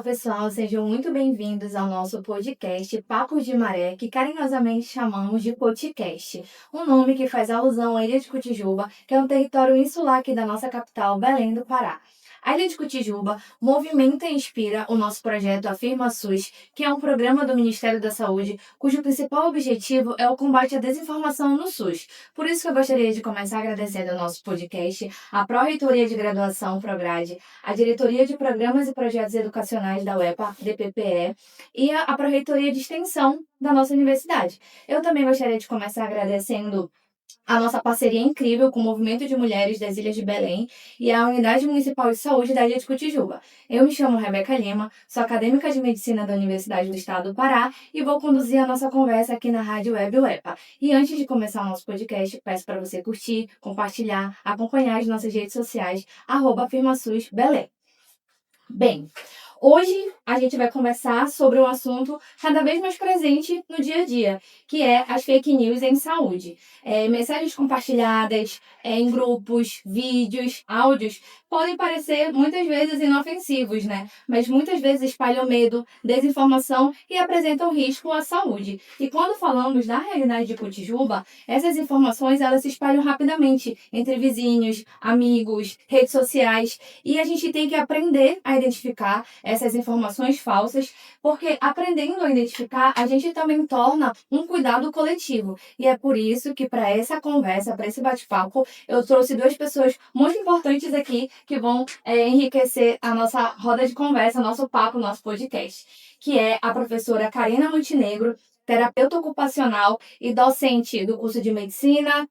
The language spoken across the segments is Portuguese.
pessoal, sejam muito bem-vindos ao nosso podcast Papos de Maré, que carinhosamente chamamos de podcast, um nome que faz alusão à Ilha de Cotijuba, que é um território insular aqui da nossa capital, Belém do Pará. A Ilha de Cotijuba movimenta e inspira o nosso projeto Afirma SUS, que é um programa do Ministério da Saúde, cujo principal objetivo é o combate à desinformação no SUS. Por isso que eu gostaria de começar agradecendo ao nosso podcast, a Pró-Reitoria de Graduação, Prograde, a Diretoria de Programas e Projetos Educacionais da UEPA, DPPE, e a Pró-Reitoria de Extensão da nossa universidade. Eu também gostaria de começar agradecendo a nossa parceria incrível com o Movimento de Mulheres das Ilhas de Belém e a Unidade Municipal de Saúde da Ilha de Cotijuba. Eu me chamo Rebeca Lima, sou acadêmica de Medicina da Universidade do Estado do Pará e vou conduzir a nossa conversa aqui na Rádio Web UEPA. E antes de começar o nosso podcast, peço para você curtir, compartilhar, acompanhar as nossas redes sociais, @AfirmaSUSBelém. Bem, hoje a gente vai conversar sobre um assunto cada vez mais presente no dia a dia, que é as fake news em saúde. Mensagens compartilhadas em grupos, vídeos, áudios, podem parecer muitas vezes inofensivos, né? Mas muitas vezes espalham medo, desinformação e apresentam risco à saúde. E quando falamos da realidade de Cotijuba, essas informações elas se espalham rapidamente entre vizinhos, amigos, redes sociais, e a gente tem que aprender a identificar essas informações falsas, porque aprendendo a identificar, a gente também torna um cuidado coletivo. E é por isso que para essa conversa, para esse bate-papo, eu trouxe duas pessoas muito importantes aqui que vão enriquecer a nossa roda de conversa, nosso papo, nosso podcast, que é a professora Karina Montenegro, terapeuta ocupacional e docente do curso de Medicina,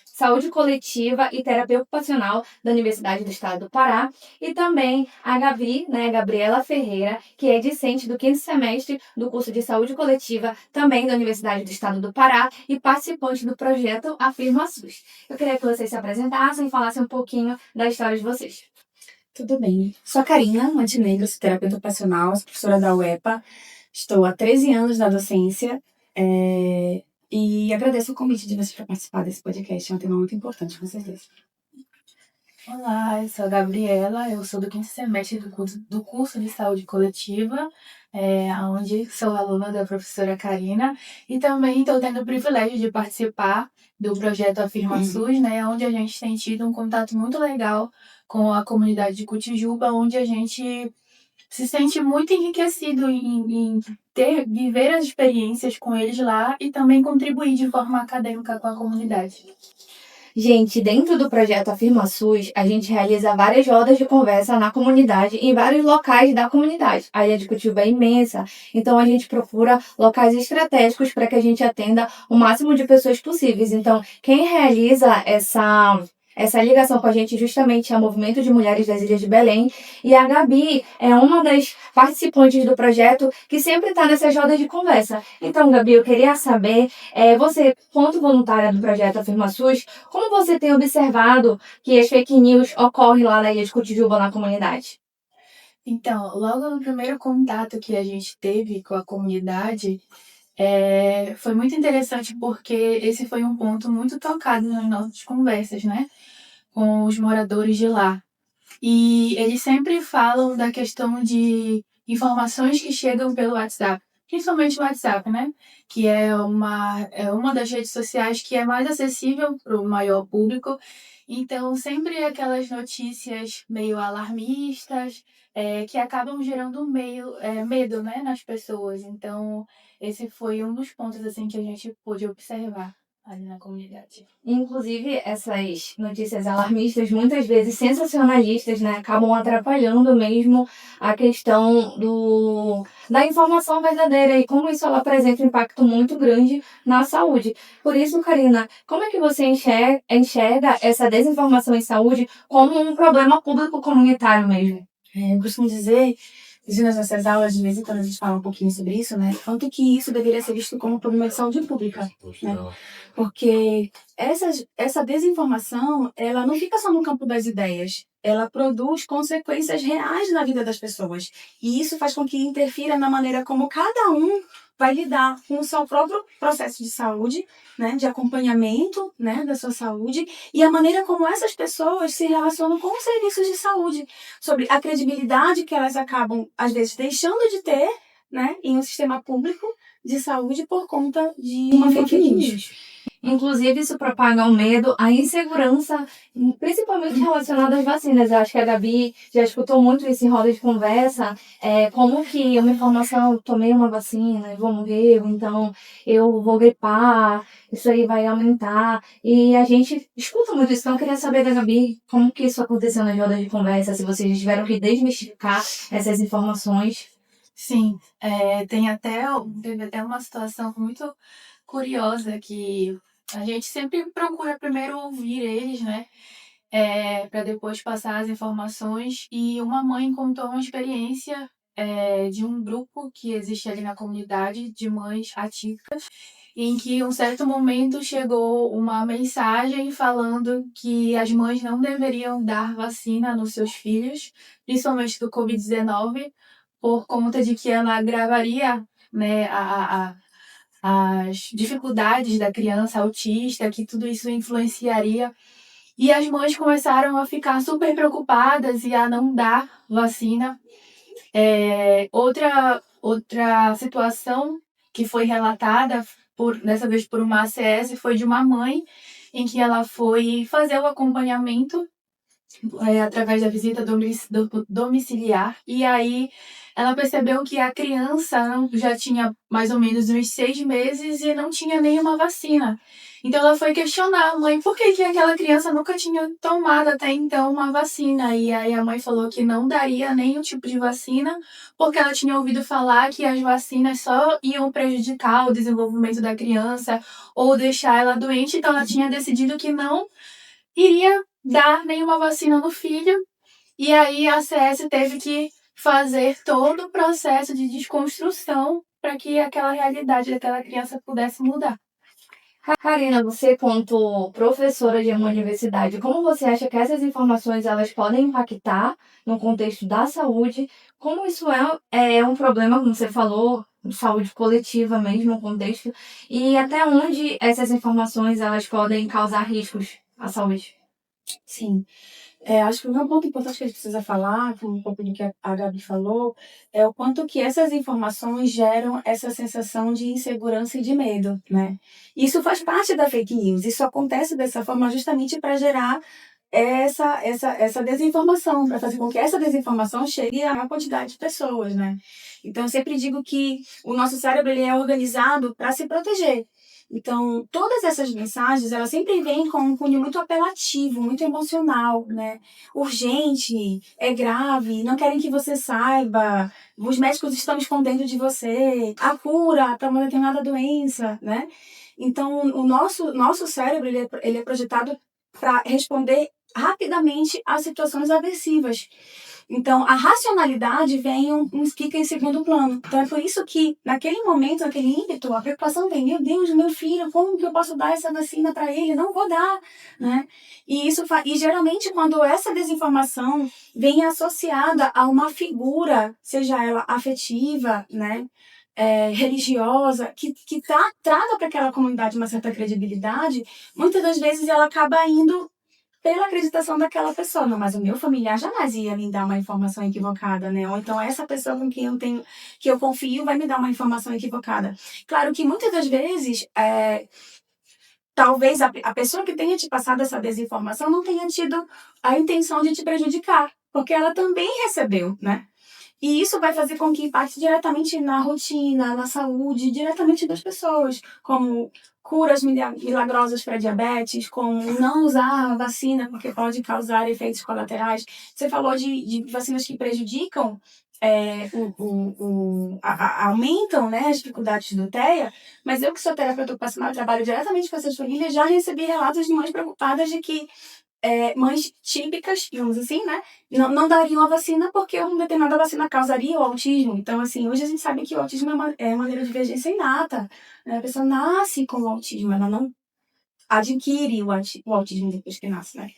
Saúde Coletiva e Terapia Ocupacional da Universidade do Estado do Pará, e também a Gabi, Gabriela Ferreira, que é discente do 5º semestre do curso de Saúde Coletiva, também da Universidade do Estado do Pará, e participante do projeto Afirma SUS. Eu queria que vocês se apresentassem e falassem um pouquinho da história de vocês. Tudo bem. Sou a Karina Montenegro, sou terapeuta ocupacional, sou professora da UEPA. Estou há 13 anos na docência e agradeço o convite de vocês para participar desse podcast. É um tema muito importante, com certeza. Olá, eu sou a Gabriela, eu sou do 5º semestre do curso de Saúde Coletiva, onde sou aluna da professora Karina, e também estou tendo o privilégio de participar do projeto Afirma SUS, onde a gente tem tido um contato muito legal com a comunidade de Cotijuba, onde a gente se sente muito enriquecido em viver as experiências com eles lá e também contribuir de forma acadêmica com a comunidade. Gente, dentro do projeto Afirma SUS, a gente realiza várias rodas de conversa na comunidade, em vários locais da comunidade. A Ilha de Cotijuba é imensa, então a gente procura locais estratégicos para que a gente atenda o máximo de pessoas possíveis. Então, quem realiza essa ligação com a gente justamente é o Movimento de Mulheres das Ilhas de Belém, e a Gabi é uma das participantes do projeto que sempre está nessas rodas de conversa. Então, Gabi, eu queria saber, você, quanto voluntária do projeto Afirma SUS, como você tem observado que as fake news ocorrem lá na Ilha de Cotijuba, na comunidade? Então, logo no primeiro contato que a gente teve com a comunidade, foi muito interessante porque esse foi um ponto muito tocado nas nossas conversas, com os moradores de lá. E eles sempre falam da questão de informações que chegam pelo WhatsApp, principalmente o WhatsApp, que é uma das redes sociais que é mais acessível para o maior público. Então, sempre aquelas notícias meio alarmistas, que acabam gerando medo, nas pessoas. Então, esse foi um dos pontos assim que a gente pôde observar ali na comunidade. Inclusive, essas notícias alarmistas, muitas vezes sensacionalistas, acabam atrapalhando mesmo a questão da informação verdadeira e como isso ela apresenta um impacto muito grande na saúde. Por isso, Karina, como é que você enxerga essa desinformação em saúde como um problema público comunitário mesmo? Eu costumo dizer, nas nossas aulas, de vez em quando a gente fala um pouquinho sobre isso, quanto que isso deveria ser visto como problema de saúde pública, Porque essa desinformação, ela não fica só no campo das ideias, ela produz consequências reais na vida das pessoas. E isso faz com que interfira na maneira como cada um vai lidar com o seu próprio processo de saúde, né, de acompanhamento, né, da sua saúde, e a maneira como essas pessoas se relacionam com os serviços de saúde, sobre a credibilidade que elas acabam, às vezes, deixando de ter, né, em um sistema público de saúde por conta de uma fake news. Inclusive, isso propaga o medo, a insegurança, principalmente relacionada às vacinas. Eu acho que a Gabi já escutou muito isso em roda de conversa, como que uma informação, eu tomei uma vacina e vou morrer, ou então eu vou gripar, isso aí vai aumentar. E a gente escuta muito isso, então eu queria saber da Gabi, como que isso aconteceu nas rodas de conversa, se vocês tiveram que desmistificar essas informações. Sim, teve até uma situação muito curiosa que a gente sempre procura primeiro ouvir eles, né? Para depois passar as informações. E uma mãe contou uma experiência de um grupo que existe ali na comunidade de mães atípicas, em que em um certo momento chegou uma mensagem falando que as mães não deveriam dar vacina nos seus filhos, principalmente do Covid-19, por conta de que ela agravaria, né, as dificuldades da criança autista, que tudo isso influenciaria. E as mães começaram a ficar super preocupadas e a não dar vacina. Outra situação que foi relatada, dessa vez por uma ACS, foi de uma mãe em que ela foi fazer o acompanhamento através da visita domiciliar. E aí ela percebeu que a criança já tinha mais ou menos uns 6 meses e não tinha nenhuma vacina. Então ela foi questionar a mãe por que aquela criança nunca tinha tomado até então uma vacina. E aí a mãe falou que não daria nenhum tipo de vacina, porque ela tinha ouvido falar que as vacinas só iam prejudicar o desenvolvimento da criança ou deixar ela doente. Então ela tinha decidido que não iria dar nenhuma vacina no filho. E aí a CS teve que fazer todo o processo de desconstrução para que aquela realidade daquela criança pudesse mudar. Karina, você quanto professora de uma universidade, como você acha que essas informações elas podem impactar no contexto da saúde? Como isso é um problema, como você falou, saúde coletiva mesmo, no contexto, e até onde essas informações elas podem causar riscos à saúde? Sim. Acho que um ponto importante que a gente precisa falar, como um pouco do que a Gabi falou, é o quanto que essas informações geram essa sensação de insegurança e de medo, né? Isso faz parte da fake news. Isso acontece dessa forma justamente para gerar essa desinformação, para fazer com que essa desinformação chegue a maior quantidade de pessoas, né? Então, eu sempre digo que o nosso cérebro ele é organizado para se proteger. Então, todas essas mensagens, elas sempre vêm com um cunho muito apelativo, muito emocional, né? Urgente, é grave, não querem que você saiba, os médicos estão escondendo de você, a cura para uma determinada doença, né? Então, o nosso cérebro, ele é projetado para responder rapidamente a situações aversivas. Então, a racionalidade fica em segundo plano. Então, é por isso que, naquele momento, naquele ímpeto, a preocupação vem, meu Deus, meu filho, como que eu posso dar essa vacina para ele? Não vou dar, né? E geralmente, quando essa desinformação vem associada a uma figura, seja ela afetiva, né? Religiosa, que traga para aquela comunidade uma certa credibilidade, muitas das vezes ela acaba indo pela acreditação daquela pessoa. Não, mas o meu familiar jamais ia me dar uma informação equivocada, né? Ou então essa pessoa com quem que eu confio vai me dar uma informação equivocada. Claro que muitas das vezes, talvez a pessoa que tenha te passado essa desinformação não tenha tido a intenção de te prejudicar, porque ela também recebeu, né? E isso vai fazer com que impacte diretamente na rotina, na saúde, diretamente das pessoas, como curas milagrosas para diabetes, como não usar a vacina porque pode causar efeitos colaterais. Você falou de vacinas que prejudicam, aumentam, né, as dificuldades do TEA, mas eu que sou terapeuta ocupacional, trabalho diretamente com essas famílias, já recebi relatos de mães preocupadas de que mães típicas, digamos assim, né? Não dariam a vacina porque uma determinada vacina causaria o autismo. Então, assim, hoje a gente sabe que o autismo é uma neurodivergência inata, né? A pessoa nasce com o autismo, ela não adquire o autismo depois que nasce, né?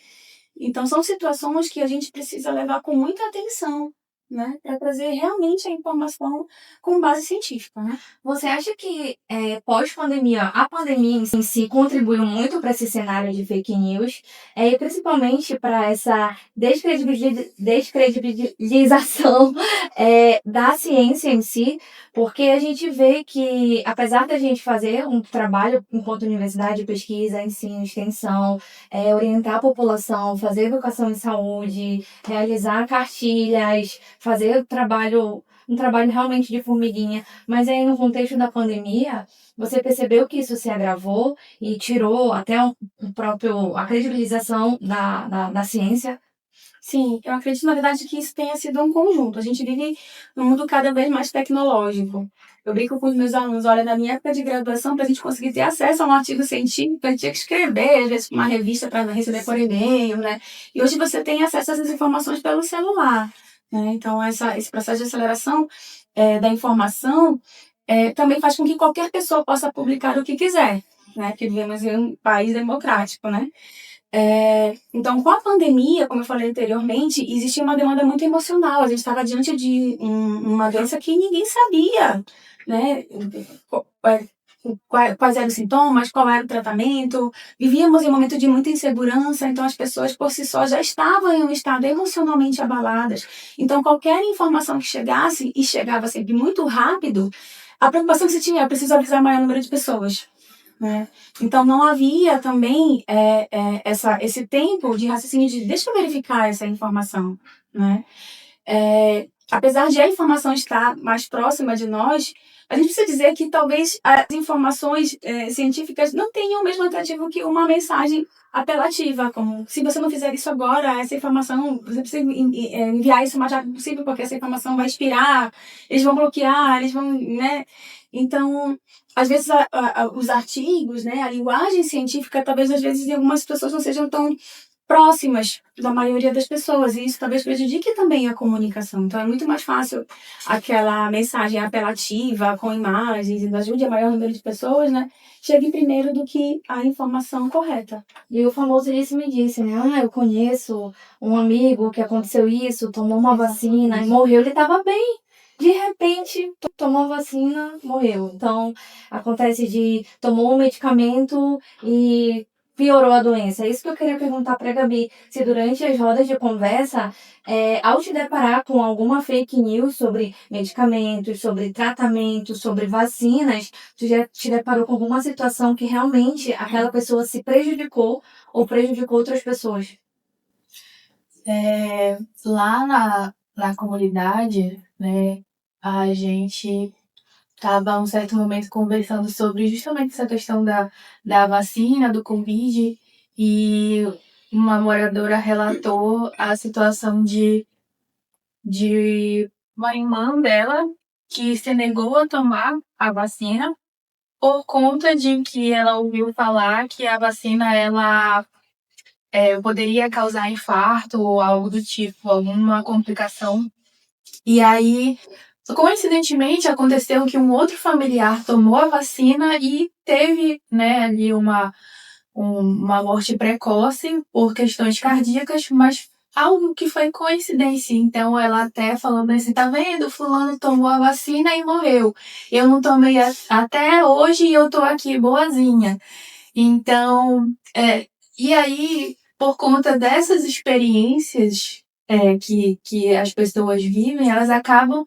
Então, são situações que a gente precisa levar com muita atenção, né, para trazer realmente a informação com base científica, né? Você acha que pós-pandemia, a pandemia em si contribuiu muito para esse cenário de fake news, e principalmente para essa descredibilização da ciência em si, porque a gente vê que, apesar da gente fazer um trabalho enquanto universidade, pesquisa, ensino, extensão, orientar a população, fazer educação em saúde, realizar cartilhas, fazer um trabalho realmente de formiguinha, mas aí no contexto da pandemia, você percebeu que isso se agravou e tirou até a credibilização da ciência? Sim, eu acredito, na verdade, que isso tenha sido um conjunto. A gente vive num mundo cada vez mais tecnológico. Eu brinco com os meus alunos, olha, na minha época de graduação, para a gente conseguir ter acesso a um artigo científico, a gente tinha que escrever, às vezes, uma revista para receber por e-mail, né? E hoje você tem acesso a essas informações pelo celular, né? Então, esse processo de aceleração da informação também faz com que qualquer pessoa possa publicar o que quiser, né? Porque vivemos em um país democrático, né? Então, com a pandemia, como eu falei anteriormente, existia uma demanda muito emocional. A gente estava diante de uma doença que ninguém sabia, né? Quais eram os sintomas, qual era o tratamento. Vivíamos em um momento de muita insegurança, então as pessoas por si só já estavam em um estado emocionalmente abaladas. Então, qualquer informação que chegasse, e chegava sempre muito rápido, a preocupação que se tinha, eu preciso avisar o maior número de pessoas, né? Então, não havia também esse tempo de raciocínio de deixa eu verificar essa informação, né? Apesar de a informação estar mais próxima de nós, a gente precisa dizer que talvez as informações científicas não tenham o mesmo atrativo que uma mensagem apelativa, como se você não fizer isso agora, essa informação, você precisa enviar isso o mais rápido possível, porque essa informação vai expirar, eles vão bloquear, eles vão, né? Então, às vezes os artigos, né, a linguagem científica, talvez às vezes em algumas pessoas não sejam tão próximas da maioria das pessoas, e isso talvez prejudique também a comunicação. Então, é muito mais fácil aquela mensagem apelativa, com imagens, e ajude a maior número de pessoas, né, chegue primeiro do que a informação correta. E o famoso disse-me-disse, né? Ah, eu conheço um amigo que aconteceu isso, tomou uma vacina e morreu, ele estava bem. De repente, tomou a vacina, morreu. Então, acontece de tomou um medicamento e piorou a doença. É isso que eu queria perguntar para a Gabi. Se durante as rodas de conversa, ao te deparar com alguma fake news sobre medicamentos, sobre tratamentos, sobre vacinas, tu já te deparou com alguma situação que realmente aquela pessoa se prejudicou ou prejudicou outras pessoas? Lá na comunidade, né, a gente estava um certo momento conversando sobre justamente essa questão da vacina, do Covid, e uma moradora relatou a situação de uma irmã dela que se negou a tomar a vacina por conta de que ela ouviu falar que a vacina ela poderia causar infarto ou algo do tipo, alguma complicação. E aí, coincidentemente, aconteceu que um outro familiar tomou a vacina e teve, né, ali uma morte precoce por questões cardíacas, mas algo que foi coincidência. Então, ela até falando assim, tá vendo? Fulano tomou a vacina e morreu. Eu não tomei até hoje e eu tô aqui boazinha. Então, e aí, por conta dessas experiências que as pessoas vivem, elas acabam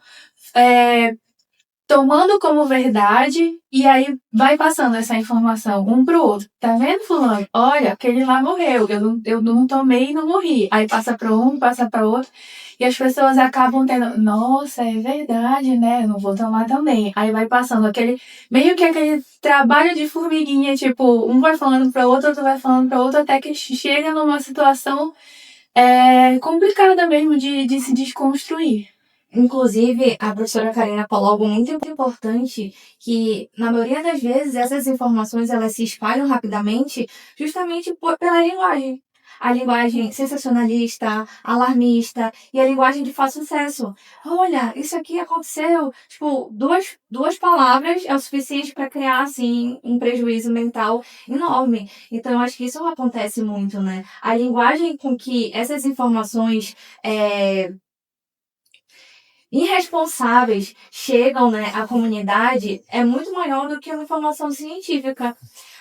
tomando como verdade e aí vai passando essa informação um pro outro. Tá vendo, fulano? Olha, aquele lá morreu, eu não tomei e não morri. Aí passa para um, passa para outro. E as pessoas acabam tendo, nossa, é verdade, né? Eu não vou tomar também. Aí vai passando meio que aquele trabalho de formiguinha, tipo, um vai falando para outro vai falando para outro, até que chega numa situação complicada mesmo de se desconstruir. Inclusive, a professora Karina falou algo muito importante, que na maioria das vezes essas informações elas se espalham rapidamente justamente pela linguagem. A linguagem sensacionalista, alarmista e a linguagem de fácil sucesso. Olha, isso aqui aconteceu. Tipo, duas palavras é o suficiente para criar, assim, um prejuízo mental enorme. Então, eu acho que isso acontece muito, né? A linguagem com que essas informações irresponsáveis chegam, né, à comunidade é muito maior do que uma informação científica.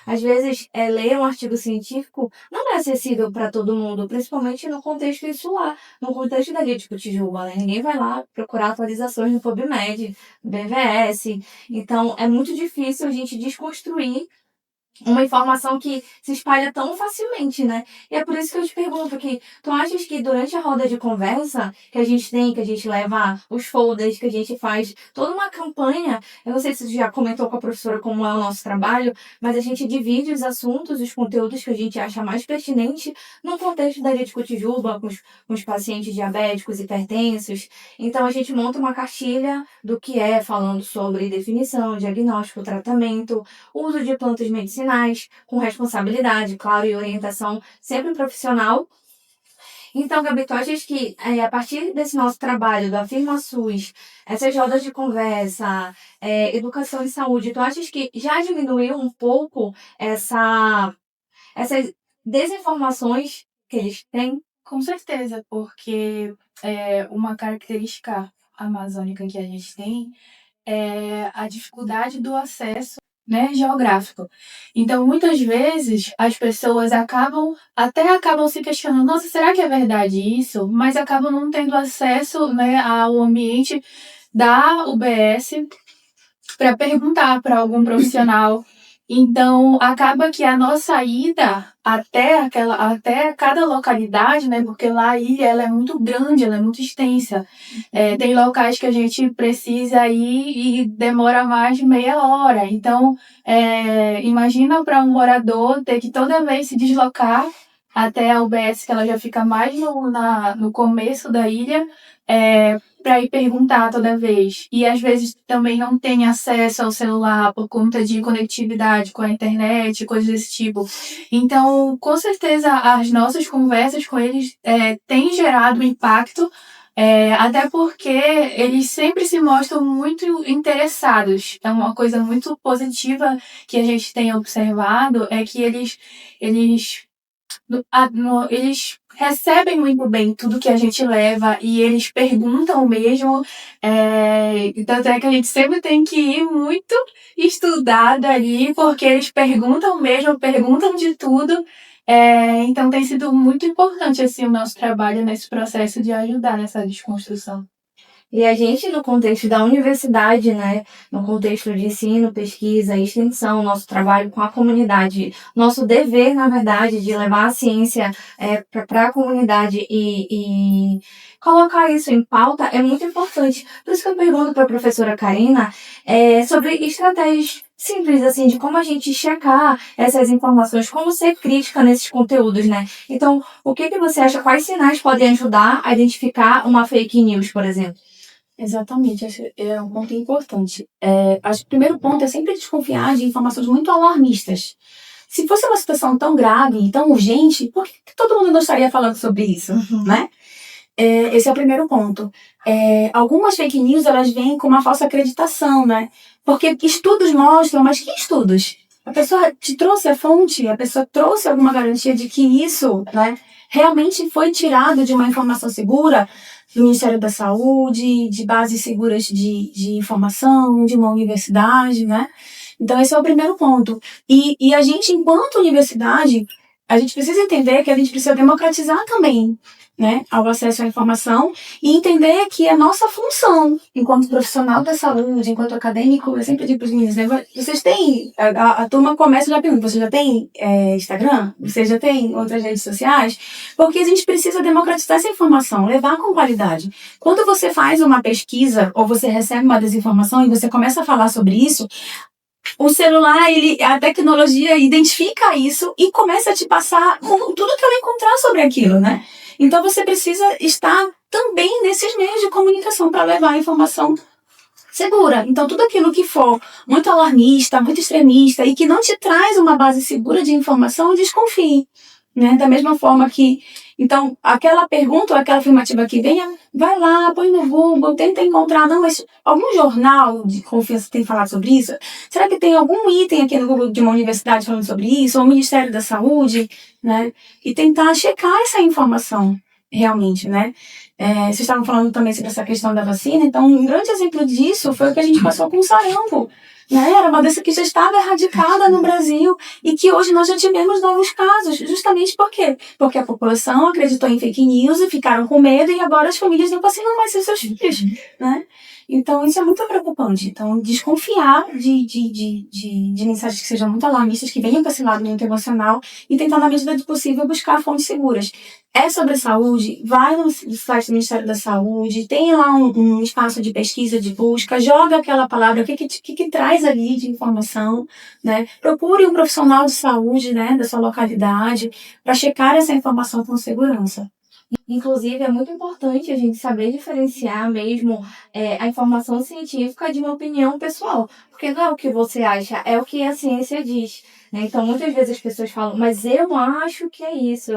Às vezes, ler um artigo científico não é acessível para todo mundo, principalmente no contexto insular, no contexto da Ilha de Cotijuba, né? Ninguém vai lá procurar atualizações no PubMed, no BVS. Então, é muito difícil a gente desconstruir uma informação que se espalha tão facilmente, né? E é por isso que eu te pergunto que tu achas que durante a roda de conversa que a gente tem, que a gente leva os folders, que a gente faz toda uma campanha, eu não sei se tu já comentou com a professora como é o nosso trabalho, mas a gente divide os assuntos, os conteúdos que a gente acha mais pertinente no contexto da Ilha de Cotijuba, com os pacientes diabéticos, hipertensos. Então a gente monta uma cartilha do que é, falando sobre definição, diagnóstico, tratamento, uso de plantas medicinais, com responsabilidade, claro, e orientação sempre profissional. Então, Gabi, tu achas que a partir desse nosso trabalho do Afirma SUS, essas rodas de conversa, educação em saúde, tu achas que já diminuiu um pouco essas desinformações que eles têm? Com certeza, porque uma característica amazônica que a gente tem é a dificuldade do acesso, né, geográfico. Então, muitas vezes, as pessoas acabam se questionando, nossa, será que é verdade isso? Mas acabam não tendo acesso, né, ao ambiente da UBS para perguntar para algum profissional. Então, acaba que a nossa ida até cada localidade, né? Porque lá a ilha ela é muito grande, ela é muito extensa. Tem locais que a gente precisa ir e demora mais de meia hora. Então, imagina para um morador ter que toda vez se deslocar até a UBS, que ela já fica mais no começo da ilha, para ir perguntar toda vez. E às vezes também não tem acesso ao celular por conta de conectividade com a internet, coisas desse tipo. Então, com certeza, as nossas conversas com eles têm gerado impacto, até porque eles sempre se mostram muito interessados. É uma coisa muito positiva que a gente tem observado, é que eles recebem muito bem tudo que a gente leva e eles perguntam mesmo. Tanto é que a gente sempre tem que ir muito estudado ali, porque eles perguntam mesmo, perguntam de tudo. Então tem sido muito importante assim, o nosso trabalho nesse processo de ajudar nessa desconstrução. E a gente, no contexto da universidade, né, no contexto de ensino, pesquisa e extensão, nosso trabalho com a comunidade, nosso dever, na verdade, de levar a ciência para a comunidade e colocar isso em pauta é muito importante. Por isso que eu pergunto para a professora Karina sobre estratégias simples, assim, de como a gente checar essas informações, como ser crítica nesses conteúdos, né? Então, o que você acha, quais sinais podem ajudar a identificar uma fake news, por exemplo? Exatamente, acho que é um ponto importante. Acho que o primeiro ponto é sempre desconfiar de informações muito alarmistas. Se fosse uma situação tão grave e tão urgente, por que todo mundo não estaria falando sobre isso, né? Esse é o primeiro ponto. Algumas fake news, elas vêm com uma falsa acreditação, né? Porque estudos mostram, mas que estudos? A pessoa te trouxe a fonte, a pessoa trouxe alguma garantia de que isso, né, realmente foi tirado de uma informação segura do Ministério da Saúde, de bases seguras de informação, de uma universidade, né? Então, esse é o primeiro ponto. E a gente, enquanto universidade, a gente precisa entender que a gente precisa democratizar também, né, ao acesso à informação e entender que a nossa função, enquanto profissional da saúde, enquanto acadêmico, eu sempre digo para os meninos, né, vocês têm, a turma começa já perguntando, você já tem Instagram? Você já tem outras redes sociais? Porque a gente precisa democratizar essa informação, levar com qualidade. Quando você faz uma pesquisa ou você recebe uma desinformação e você começa a falar sobre isso, o celular, a tecnologia identifica isso e começa a te passar tudo que ela encontrar sobre aquilo, né? Então você precisa estar também nesses meios de comunicação para levar a informação segura. Então tudo aquilo que for muito alarmista, muito extremista e que não te traz uma base segura de informação, desconfie, né? Da mesma forma que, então, aquela pergunta ou aquela afirmativa que venha, vai lá, põe no Google, tenta encontrar, não, mas algum jornal de confiança tem falado sobre isso? Será que tem algum item aqui no Google de uma universidade falando sobre isso? Ou o Ministério da Saúde, né? E tentar checar essa informação. realmente, né? Vocês estavam falando também sobre essa questão da vacina, então um grande exemplo disso foi o que a gente passou com o sarampo, né? Era uma doença que já estava erradicada no Brasil e que hoje nós já tivemos novos casos, justamente por quê? Porque a população acreditou em fake news e ficaram com medo e agora as famílias não vacinam mais seus filhos, né? Então, isso é muito preocupante. Então, desconfiar de mensagens que sejam muito alarmistas, que venham para esse lado muito emocional e tentar, na medida do possível, buscar fontes seguras. É sobre saúde, vai no site do Ministério da Saúde, tem lá um espaço de pesquisa, de busca, joga aquela palavra, o que traz ali de informação, né? Procure um profissional de saúde, né, da sua localidade, para checar essa informação com segurança. Inclusive, é muito importante a gente saber diferenciar mesmo a informação científica de uma opinião pessoal, porque não é o que você acha, é o que a ciência diz, né? Então, muitas vezes as pessoas falam, mas eu acho que é isso,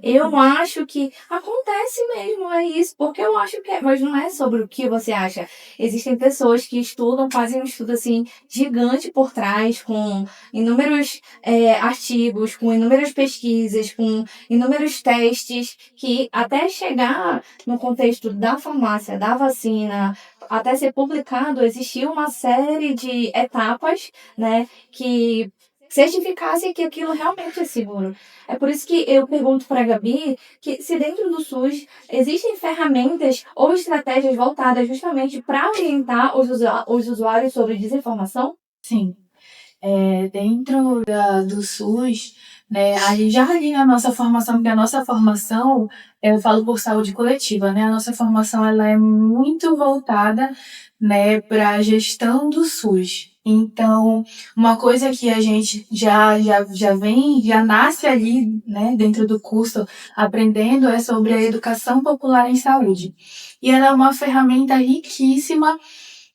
eu acho que acontece mesmo, é isso, porque eu acho que é, mas não é sobre o que você acha. Existem pessoas que estudam, fazem um estudo assim gigante por trás, com inúmeros artigos, com inúmeras pesquisas, com inúmeros testes, que até chegar no contexto da farmácia, da vacina, até ser publicado, existia uma série de etapas, né, que certificassem que aquilo realmente é seguro. É por isso que eu pergunto para a Gabi que se dentro do SUS existem ferramentas ou estratégias voltadas justamente para orientar os usuários sobre desinformação? Sim. Dentro do SUS, né, já ali na nossa formação, porque a nossa formação, eu falo por saúde coletiva, né, a nossa formação ela é muito voltada, né, para a gestão do SUS. Então, uma coisa que a gente já nasce ali, né, dentro do curso, aprendendo é sobre a educação popular em saúde. E ela é uma ferramenta riquíssima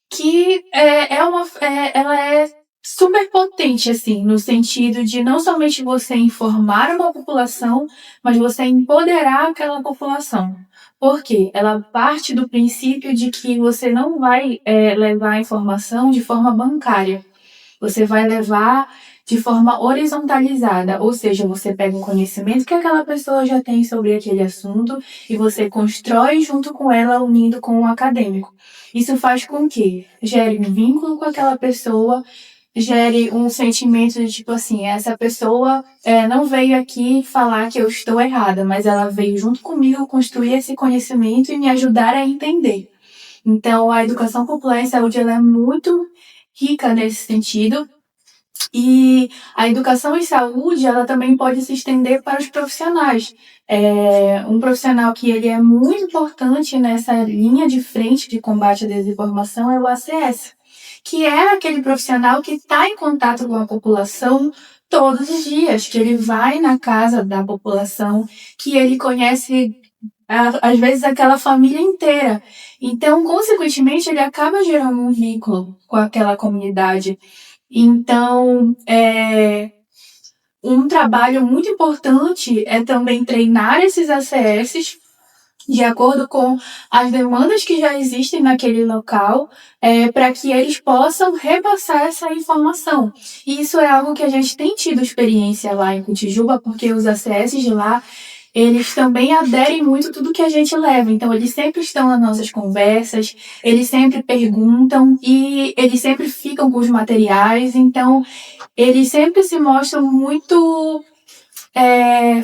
que ela é super potente, assim, no sentido de não somente você informar uma população, mas você empoderar aquela população. Por quê? Ela parte do princípio de que você não vai levar a informação de forma bancária. Você vai levar de forma horizontalizada, ou seja, você pega o conhecimento que aquela pessoa já tem sobre aquele assunto e você constrói junto com ela, unindo com o acadêmico. Isso faz com que gere um vínculo com aquela pessoa, gere um sentimento de tipo assim, essa pessoa não veio aqui falar que eu estou errada, mas ela veio junto comigo construir esse conhecimento e me ajudar a entender. Então, a educação popular em saúde ela é muito rica nesse sentido. E a educação em saúde, ela também pode se estender para os profissionais. Um profissional que ele é muito importante nessa linha de frente de combate à desinformação é o ACS, que é aquele profissional que está em contato com a população todos os dias, que ele vai na casa da população, que ele conhece às vezes aquela família inteira. Então, consequentemente, ele acaba gerando um vínculo com aquela comunidade. Então, um trabalho muito importante é também treinar esses ACS de acordo com as demandas que já existem naquele local, para que eles possam repassar essa informação. E isso é algo que a gente tem tido experiência lá em Cotijuba, porque os ACS de lá, eles também aderem muito tudo que a gente leva. Então, eles sempre estão nas nossas conversas, eles sempre perguntam e eles sempre ficam com os materiais. Então, eles sempre se mostram muito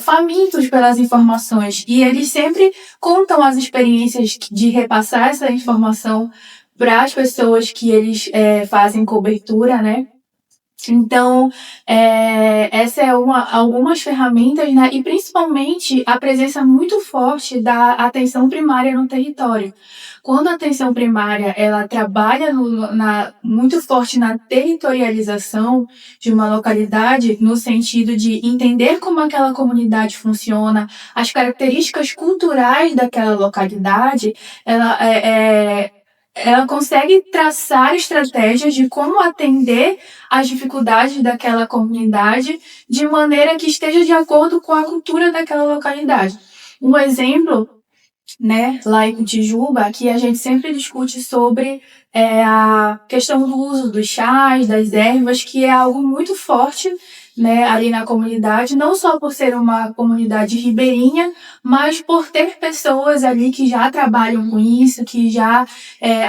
famintos pelas informações. E eles sempre contam as experiências de repassar essa informação para as pessoas que eles fazem cobertura, né? Então, essa é algumas ferramentas, né? E principalmente a presença muito forte da atenção primária no território. Quando a atenção primária ela trabalha muito forte na territorialização de uma localidade, no sentido de entender como aquela comunidade funciona, as características culturais daquela localidade, ela consegue traçar estratégias de como atender às dificuldades daquela comunidade de maneira que esteja de acordo com a cultura daquela localidade. Um exemplo, né, lá em Cotijuba, que a gente sempre discute sobre a questão do uso dos chás, das ervas, que é algo muito forte né, ali na comunidade, não só por ser uma comunidade ribeirinha, mas por ter pessoas ali que já trabalham com isso, que já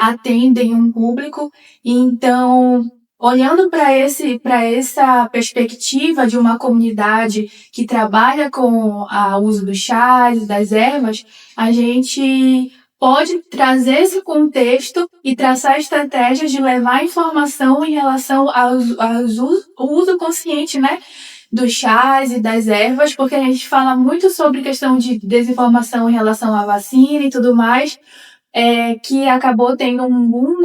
atendem um público. Então, olhando para essa perspectiva de uma comunidade que trabalha com o uso dos chás, das ervas, a gente pode trazer esse contexto e traçar estratégias de levar informação em relação ao uso consciente, né, dos chás e das ervas, porque a gente fala muito sobre questão de desinformação em relação à vacina e tudo mais, que acabou tendo um boom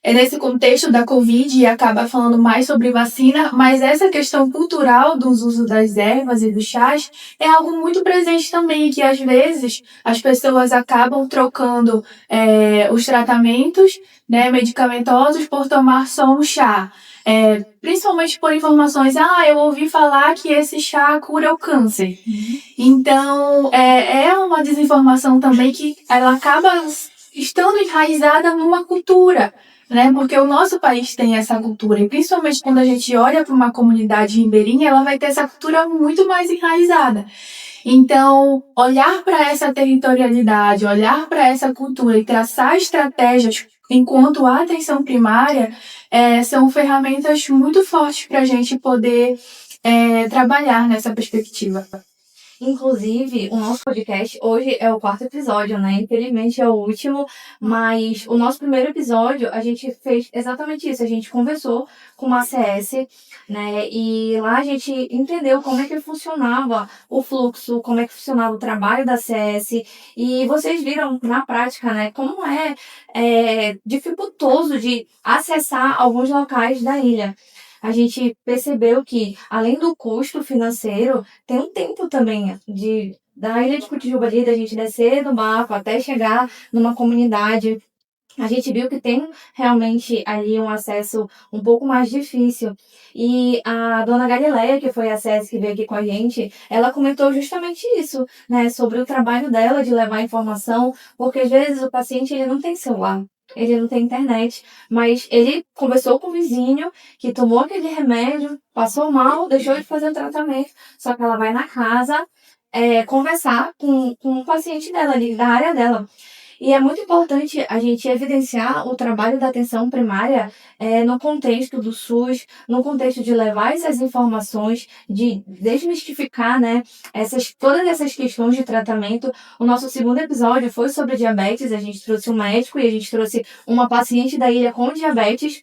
nesse contexto da Covid e acaba falando mais sobre vacina, mas essa questão cultural dos usos das ervas e dos chás é algo muito presente também, que às vezes as pessoas acabam trocando os tratamentos, né, medicamentosos por tomar só um chá. Principalmente por informações, eu ouvi falar que esse chá cura o câncer. Então, é uma desinformação também que ela acaba estando enraizada numa cultura, né? Porque o nosso país tem essa cultura, e principalmente quando a gente olha para uma comunidade ribeirinha, ela vai ter essa cultura muito mais enraizada. Então, olhar para essa territorialidade, olhar para essa cultura e traçar estratégias enquanto a atenção primária são ferramentas muito fortes para a gente poder trabalhar nessa perspectiva. Inclusive, o nosso podcast hoje é o 4º episódio, né? Infelizmente é o último, mas o nosso primeiro episódio a gente fez exatamente isso. A gente conversou com uma ACS, né? E lá a gente entendeu como é que funcionava o fluxo, como é que funcionava o trabalho da ACS. E vocês viram na prática, né? Como é dificultoso de acessar alguns locais da ilha. A gente percebeu que, além do custo financeiro, tem um tempo também da Ilha de Cotijuba ali, da gente descer do barco até chegar numa comunidade. A gente viu que tem realmente ali um acesso um pouco mais difícil. E a dona Galileia, que foi a SES que veio aqui com a gente, ela comentou justamente isso, né? Sobre o trabalho dela de levar informação, porque às vezes o paciente ele não tem celular. Ele não tem internet, mas ele conversou com o vizinho que tomou aquele remédio, passou mal, deixou de fazer o tratamento, só que ela vai na casa conversar com o paciente dela ali, da área dela. E é muito importante a gente evidenciar o trabalho da atenção primária no contexto do SUS, no contexto de levar essas informações, de desmistificar, né, todas essas questões de tratamento. O nosso segundo episódio foi sobre diabetes, a gente trouxe um médico e a gente trouxe uma paciente da ilha com diabetes.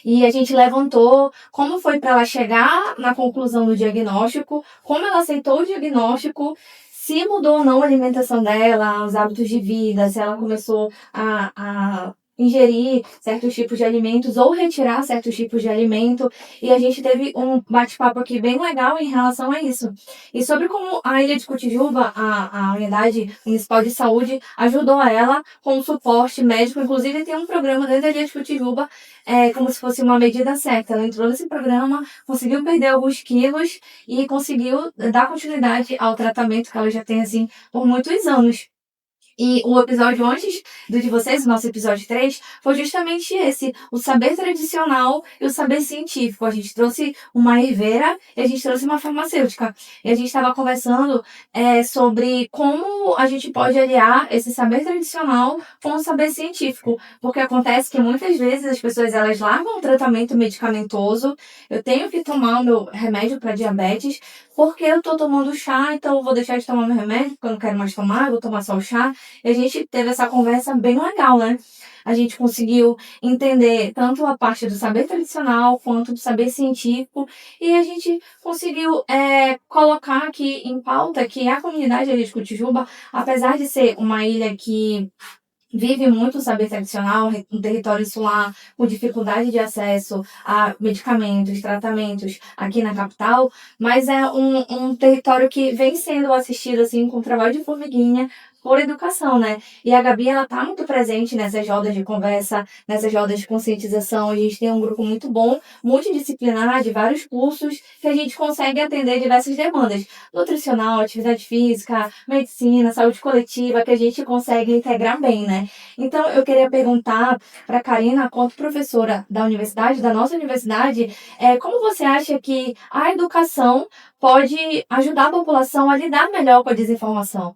E a gente levantou como foi para ela chegar na conclusão do diagnóstico, como ela aceitou o diagnóstico, se mudou ou não a alimentação dela, os hábitos de vida, se ela começou a ingerir certos tipos de alimentos ou retirar certos tipos de alimento. E a gente teve um bate-papo aqui bem legal em relação a isso. E sobre como a Ilha de Cotijuba, a Unidade Municipal de Saúde, ajudou ela com suporte médico. Inclusive, tem um programa dentro da Ilha de Cotijuba, como se fosse uma medida certa. Ela entrou nesse programa, conseguiu perder alguns quilos e conseguiu dar continuidade ao tratamento que ela já tem, assim, por muitos anos. E o episódio antes do de vocês, o nosso episódio 3, foi justamente esse, o saber tradicional e o saber científico. A gente trouxe uma herveira e a gente trouxe uma farmacêutica. E a gente estava conversando sobre como a gente pode aliar esse saber tradicional com o saber científico. Porque acontece que muitas vezes as pessoas elas largam o tratamento medicamentoso. Eu tenho que tomar o meu remédio para diabetes porque eu tô tomando chá, então eu vou deixar de tomar meu remédio porque eu não quero mais tomar, eu vou tomar só o chá. E a gente teve essa conversa bem legal, né? A gente conseguiu entender tanto a parte do saber tradicional quanto do saber científico e a gente conseguiu colocar aqui em pauta que a comunidade de Cotijuba, apesar de ser uma ilha que vive muito o saber tradicional, um território insular, com dificuldade de acesso a medicamentos, tratamentos aqui na capital, mas é um território que vem sendo assistido assim com trabalho de formiguinha por educação, né? E a Gabi, ela tá muito presente nessas rodas de conversa, nessas rodas de conscientização. A gente tem um grupo muito bom, multidisciplinar, de vários cursos, que a gente consegue atender diversas demandas. Nutricional, atividade física, medicina, saúde coletiva, que a gente consegue integrar bem, né? Então, eu queria perguntar para a Karina, quanto professora da universidade, da nossa universidade, como você acha que a educação pode ajudar a população a lidar melhor com a desinformação?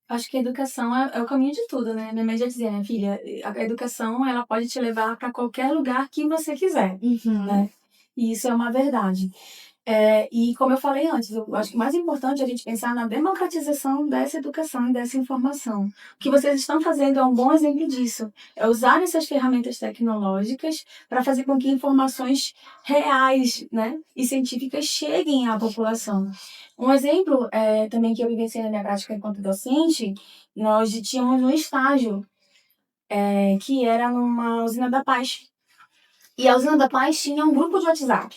Acho que a educação é o caminho de tudo, né? Minha mãe já dizia, minha filha, a educação ela pode te levar para qualquer lugar que você quiser, Uhum. né? E isso é uma verdade. E como eu falei antes, eu acho que o mais importante é a gente pensar na democratização dessa educação e dessa informação. O que vocês estão fazendo é um bom exemplo disso. É usar essas ferramentas tecnológicas para fazer com que informações reais, né, e científicas cheguem à população. Um exemplo também que eu vivenciei na minha prática enquanto docente, nós tínhamos um estágio que era numa usina da Paz. E a usina da Paz tinha um grupo de WhatsApp.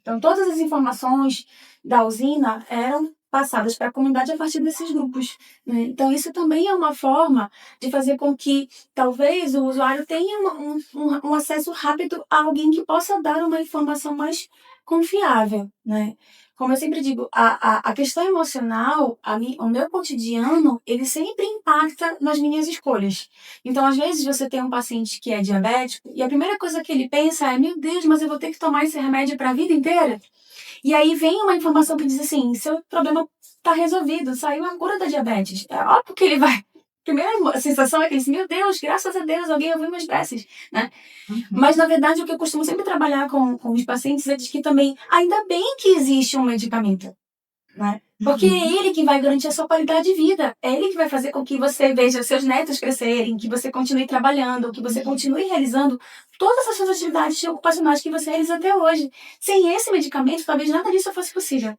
Então, todas as informações da usina eram passadas para a comunidade a partir desses grupos, né? Então, isso também é uma forma de fazer com que talvez o usuário tenha um acesso rápido a alguém que possa dar uma informação mais confiável, né? Como eu sempre digo, a questão emocional, o meu cotidiano, ele sempre impacta nas minhas escolhas. Então, às vezes, você tem um paciente que é diabético e a primeira coisa que ele pensa é: meu Deus, mas eu vou ter que tomar esse remédio para a vida inteira? E aí vem uma informação que diz assim: seu problema está resolvido, saiu a cura da diabetes. É óbvio que ele vai. Primeira sensação é que ele diz: meu Deus, graças a Deus, alguém ouviu minhas preces, né? Mas, na verdade, o que eu costumo sempre trabalhar com os pacientes é de que também, ainda bem que existe um medicamento, né? Porque é ele que vai garantir a sua qualidade de vida. É ele que vai fazer com que você veja seus netos crescerem, que você continue trabalhando, que você continue realizando todas as suas atividades ocupacionais que você realiza até hoje. Sem esse medicamento, talvez nada disso fosse possível,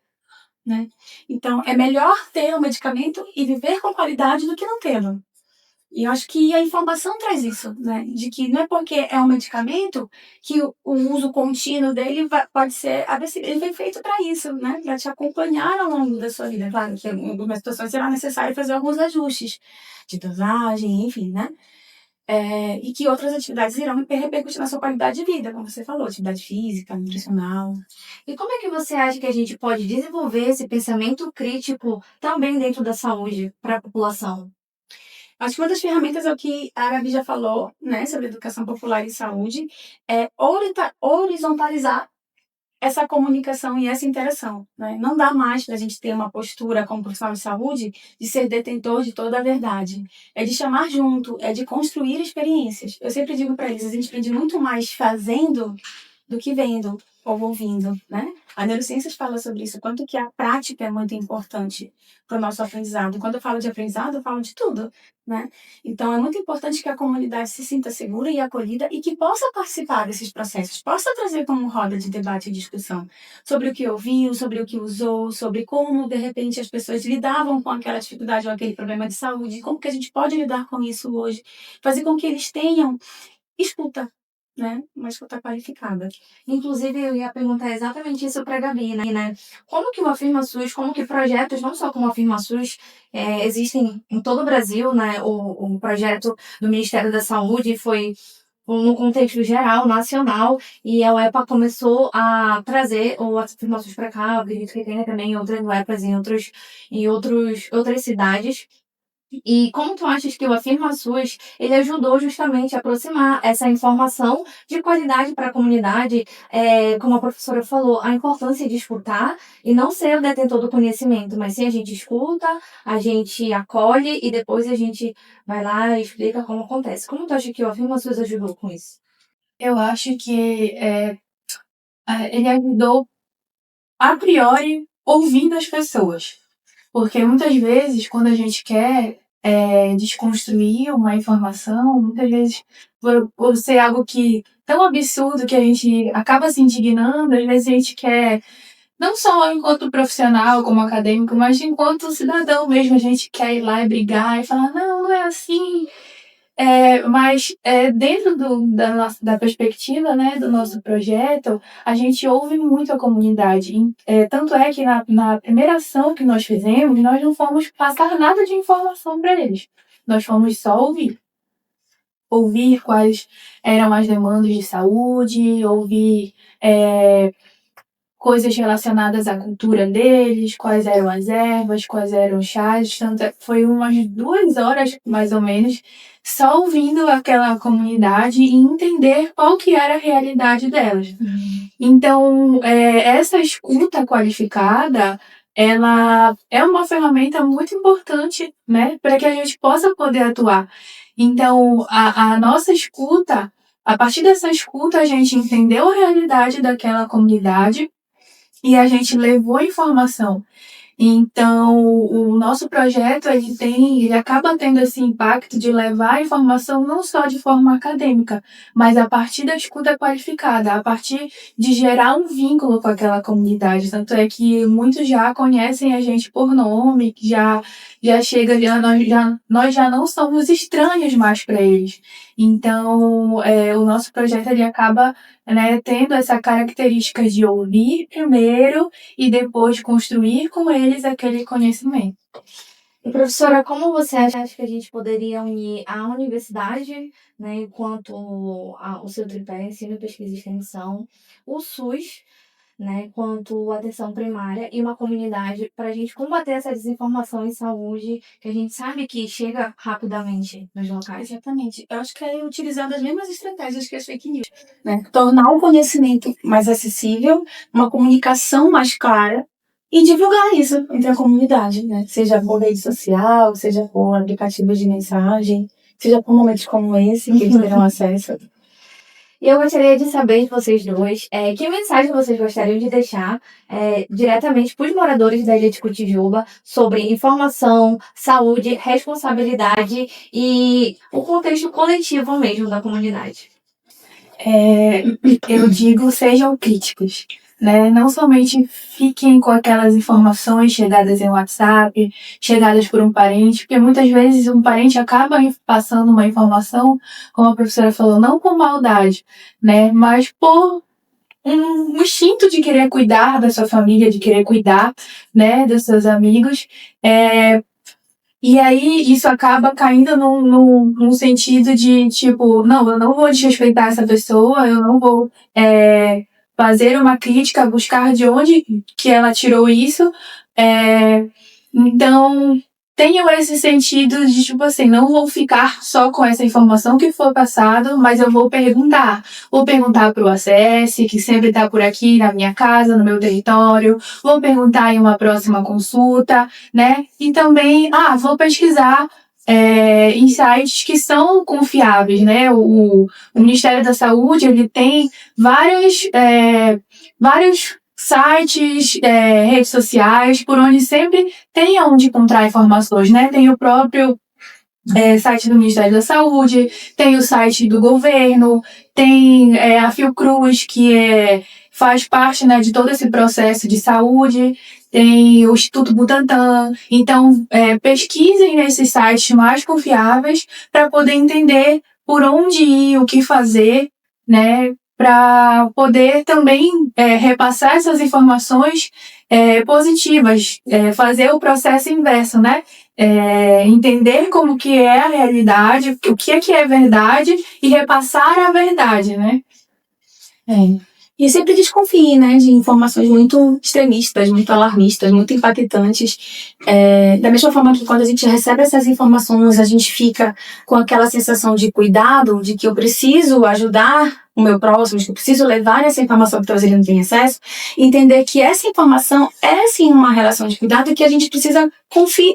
né? Então, é melhor ter um medicamento e viver com qualidade do que não tê-lo. E eu acho que a informação traz isso, né? De que não é porque é um medicamento que o uso contínuo dele pode ser agressivo. Ele foi feito para isso, né? Para te acompanhar ao longo da sua vida. Claro que em algumas situações será necessário fazer alguns ajustes de dosagem, enfim, né? E que outras atividades irão repercutir na sua qualidade de vida, como você falou, atividade física, nutricional. E como é que você acha que a gente pode desenvolver esse pensamento crítico também dentro da saúde para a população? Acho que uma das ferramentas é o que a Gabi já falou, né, sobre educação popular e saúde, é horizontalizar essa comunicação e essa interação, né? Não dá mais para a gente ter uma postura como profissional de saúde de ser detentor de toda a verdade. É de chamar junto, é de construir experiências. Eu sempre digo para eles, a gente aprende muito mais fazendo do que vendo ou ouvindo, né? A neurociências fala sobre isso, quanto que a prática é muito importante para o nosso aprendizado. E quando eu falo de aprendizado, eu falo de tudo, né? Então, é muito importante que a comunidade se sinta segura e acolhida e que possa participar desses processos, possa trazer como roda de debate e discussão sobre o que ouviu, sobre o que usou, sobre como, de repente, as pessoas lidavam com aquela dificuldade ou aquele problema de saúde, como que a gente pode lidar com isso hoje, fazer com que eles tenham escuta, né? Uma escuta qualificada. Inclusive, eu ia perguntar exatamente isso para a Gabi, né? Como que o Afirma SUS, como que projetos, não só como o Afirma SUS, existem em todo o Brasil, né? O projeto do Ministério da Saúde foi no contexto geral, nacional, e a UEPA começou a trazer o Afirma SUS para cá, eu acredito que tenha também outras UEPAs outras cidades. E como tu achas que o Afirma SUS, ele ajudou justamente a aproximar essa informação de qualidade para a comunidade, como a professora falou, a importância de escutar e não ser o detentor do conhecimento, mas sim a gente escuta, a gente acolhe e depois a gente vai lá e explica como acontece. Como tu acha que o Afirma SUS ajudou com isso? Eu acho que ele ajudou a priori ouvindo as pessoas. Porque muitas vezes, quando a gente quer desconstruir uma informação, muitas vezes, por ser algo que tão absurdo que a gente acaba se indignando, às vezes a gente quer, não só enquanto profissional, como acadêmico, mas enquanto cidadão mesmo, a gente quer ir lá e brigar e falar: não, não é assim. Mas dentro da perspectiva, né, do nosso projeto, a gente ouve muito a comunidade. Tanto é que na primeira ação que nós fizemos, nós não fomos passar nada de informação para eles. Nós fomos só ouvir. Ouvir quais eram as demandas de saúde, ouvir coisas relacionadas à cultura deles, quais eram as ervas, quais eram os chás. Foi umas 2 horas, mais ou menos, só ouvindo aquela comunidade e entender qual que era a realidade delas. Então, essa escuta qualificada, ela é uma ferramenta muito importante, né, para que a gente possa poder atuar. Então, a nossa escuta, a partir dessa escuta, a gente entendeu a realidade daquela comunidade e a gente levou a informação. Então, o nosso projeto, ele acaba tendo esse impacto de levar a informação não só de forma acadêmica, mas a partir da escuta qualificada, a partir de gerar um vínculo com aquela comunidade. Tanto é que muitos já conhecem a gente por nome, que já chega, nós já não somos estranhos mais para eles. Então, o nosso projeto, ele acaba, né, tendo essa característica de ouvir primeiro e depois construir com eles aquele conhecimento. E, professora, como você acha que a gente poderia unir a universidade, né, enquanto o seu tripé, ensino, pesquisa e extensão, o SUS, né, quanto a atenção primária e uma comunidade para a gente combater essa desinformação em saúde que a gente sabe que chega rapidamente nos locais? Exatamente. Eu acho que é utilizando as mesmas estratégias que as fake news, né? Tornar o conhecimento mais acessível, uma comunicação mais clara e divulgar isso entre a comunidade, né? Seja por rede social, seja por aplicativos de mensagem, seja por momentos como esse que eles terão acesso. E eu gostaria de saber de vocês dois, que mensagem vocês gostariam de deixar diretamente para os moradores da Ilha de Cotijuba sobre informação, saúde, responsabilidade e o contexto coletivo mesmo da comunidade. Eu digo, sejam críticos, né? Não somente fiquem com aquelas informações chegadas em WhatsApp, chegadas por um parente, porque muitas vezes um parente acaba passando uma informação, como a professora falou, não por maldade, né? Mas por um instinto de querer cuidar da sua família, de querer cuidar, né, dos seus amigos. E aí, isso acaba caindo num sentido de, tipo, não, eu não vou desrespeitar essa pessoa, eu não vou fazer uma crítica, buscar de onde que ela tirou isso. Então, tenho esse sentido de, tipo assim, não vou ficar só com essa informação que foi passada, mas eu vou perguntar. Vou perguntar para o ACS, que sempre está por aqui na minha casa, no meu território. Vou perguntar em uma próxima consulta, né? E também, vou pesquisar em sites que são confiáveis, né? O Ministério da Saúde, ele tem vários sites, redes sociais, por onde sempre tem onde encontrar informações, né? Tem o próprio site do Ministério da Saúde, tem o site do governo, tem a Fiocruz, que faz parte, né, de todo esse processo de saúde, tem o Instituto Butantan. Então, pesquisem nesses sites mais confiáveis para poder entender por onde ir, o que fazer, né, para poder também repassar essas informações positivas, fazer o processo inverso, né? Entender como que é a realidade, o que é verdade e repassar a verdade, né? E sempre desconfie, né, de informações muito extremistas, muito alarmistas, muito impactantes. Da mesma forma que quando a gente recebe essas informações, a gente fica com aquela sensação de cuidado, de que eu preciso ajudar o meu próximo, de que eu preciso levar essa informação que talvez ele não tenha acesso, e entender que essa informação é sim uma relação de cuidado e que a gente precisa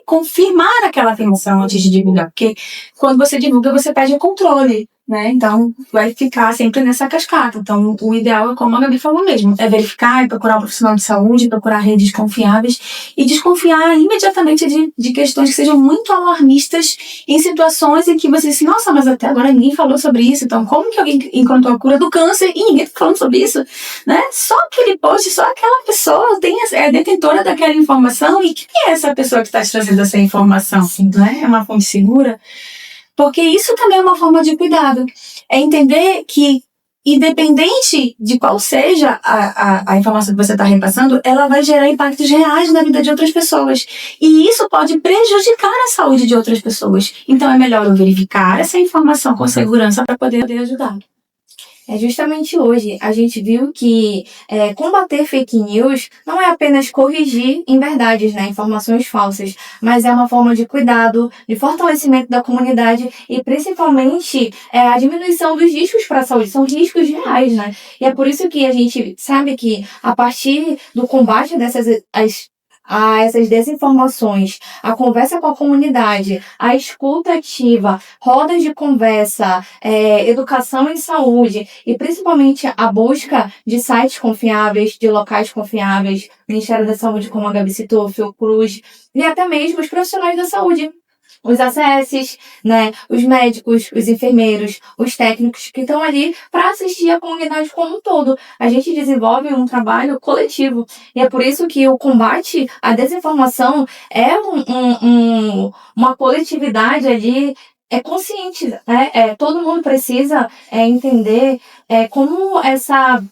confirmar aquela afirmação antes de divulgar, porque quando você divulga, você perde o controle, né? Então, vai ficar sempre nessa cascata. Então, o ideal é, como a Gabi falou mesmo, é verificar, procurar um profissional de saúde, procurar redes confiáveis e desconfiar imediatamente de questões que sejam muito alarmistas em situações em que você diz, nossa, mas até agora ninguém falou sobre isso, então como que alguém encontrou a cura do câncer e ninguém tá falando sobre isso, né? Só aquele post, só aquela pessoa é detentora daquela informação, e quem é essa pessoa que está te trazendo essa informação, né? É uma fonte segura? Porque isso também é uma forma de cuidado. É entender que, independente de qual seja a informação que você está repassando, ela vai gerar impactos reais na vida de outras pessoas. E isso pode prejudicar a saúde de outras pessoas. Então é melhor eu verificar essa informação com segurança para poder ajudar. É justamente hoje a gente viu que combater fake news não é apenas corrigir inverdades, né, informações falsas, mas é uma forma de cuidado, de fortalecimento da comunidade e principalmente a diminuição dos riscos para a saúde. São riscos reais, né? E é por isso que a gente sabe que a partir do combate a essas desinformações, a conversa com a comunidade, a escuta ativa, rodas de conversa, educação em saúde e principalmente a busca de sites confiáveis, de locais confiáveis, Ministério da Saúde, como a Gabi citou, Fiocruz, e até mesmo os profissionais da saúde. Os ACS, né, os médicos, os enfermeiros, os técnicos que estão ali para assistir a comunidade como um todo. A gente desenvolve um trabalho coletivo e é por isso que o combate à desinformação é uma coletividade ali consciente, né? Todo mundo precisa entender como essa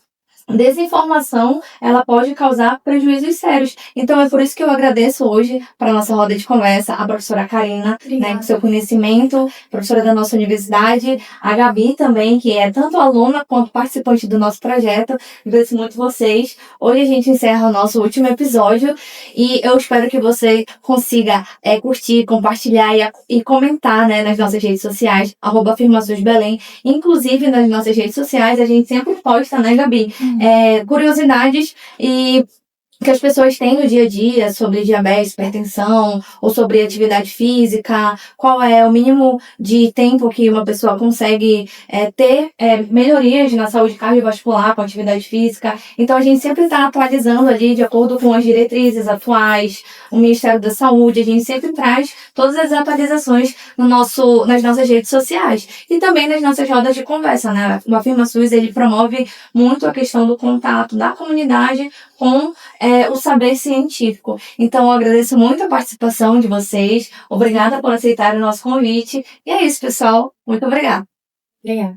desinformação, ela pode causar prejuízos sérios. Então, é por isso que eu agradeço hoje para a nossa roda de conversa a professora Karina, né, com seu conhecimento, professora da nossa universidade, a Gabi também, que é tanto aluna quanto participante do nosso projeto. Agradeço muito vocês. Hoje a gente encerra o nosso último episódio e eu espero que você consiga curtir, compartilhar e comentar, né, nas nossas redes sociais, @afirmaçõesbelém. Inclusive, nas nossas redes sociais, a gente sempre posta, né, Gabi? Curiosidades e que as pessoas têm no dia a dia sobre diabetes, hipertensão ou sobre atividade física, qual é o mínimo de tempo que uma pessoa consegue ter melhorias na saúde cardiovascular com atividade física. Então a gente sempre está atualizando ali de acordo com as diretrizes atuais, o Ministério da Saúde, a gente sempre traz todas as atualizações nas nossas redes sociais e também nas nossas rodas de conversa, né? O AfirmaSUS, ele promove muito a questão do contato da comunidade com o saber científico. Então, eu agradeço muito a participação de vocês. Obrigada por aceitarem o nosso convite. E é isso, pessoal. Muito obrigada. Obrigada.